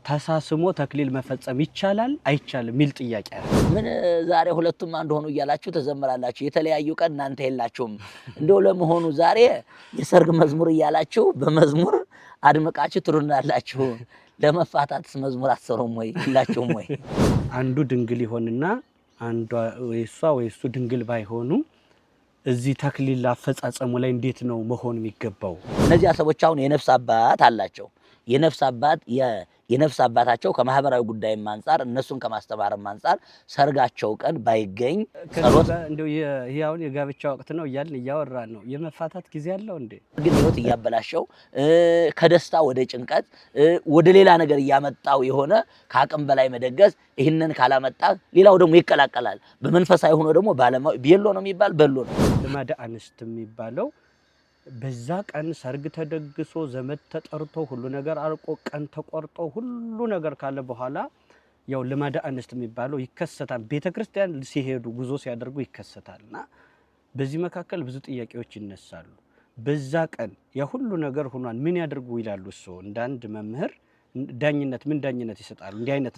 ተሳስሞ ተክሊል መፈጸም ይቻላል አይቻልም ሚል ጥያቄ አለ። ምን ዛሬ ሁለቱም አንድ ሆኑ እያላችሁ ተዘምራላችሁ የተለያዩ ቀን እናንተ የላችሁም እንደው ለመሆኑ ዛሬ የሰርግ መዝሙር እያላችሁ በመዝሙር አድምቃችሁ ትሩናላችሁ ለመፋታትስ መዝሙር አትሰሩም ወይ ይላችሁም ወይ? አንዱ ድንግል ይሆንና አንዷ ወይሱ ድንግል ባይሆኑ እዚህ ተክሊል አፈጻጸሙ ላይ እንዴት ነው መሆን የሚገባው? እነዚህ ሰዎች አሁን የነፍስ አባት አላቸው። የነፍስ አባታቸው ከማህበራዊ ጉዳይም አንፃር እነሱን ከማስተማርም አንፃር ሰርጋቸው ቀን ባይገኝ ጸሎት እንደው ይሄውን የጋብቻ ወቅት ነው እያልን እያወራን ነው። የመፋታት ጊዜ አለው እንዴ? ግን ህይወት እያበላሸው ከደስታ ወደ ጭንቀት ወደ ሌላ ነገር እያመጣው የሆነ ከአቅም በላይ መደገስ ይህንን ካላመጣ ሌላው ደግሞ ይቀላቀላል። በመንፈሳዊ ሆኖ ደግሞ ባለማው ቤሎ ነው የሚባል በሎ ነው። ልማደ አንስት የሚባለው በዛ ቀን ሰርግ ተደግሶ ዘመድ ተጠርቶ ሁሉ ነገር አልቆ ቀን ተቆርጦ ሁሉ ነገር ካለ በኋላ ያው ልማደ አንስት የሚባለው ይከሰታል። ቤተክርስቲያን ሲሄዱ ጉዞ ሲያደርጉ ይከሰታልና በዚህ መካከል ብዙ ጥያቄዎች ይነሳሉ። በዛ ቀን ያ ሁሉ ነገር ሆኗል ምን ያደርጉ ይላሉ? እሱ እንደ አንድ መምህር ዳኝነት ምን ዳኝነት ይሰጣሉ? እንዲህ አይነት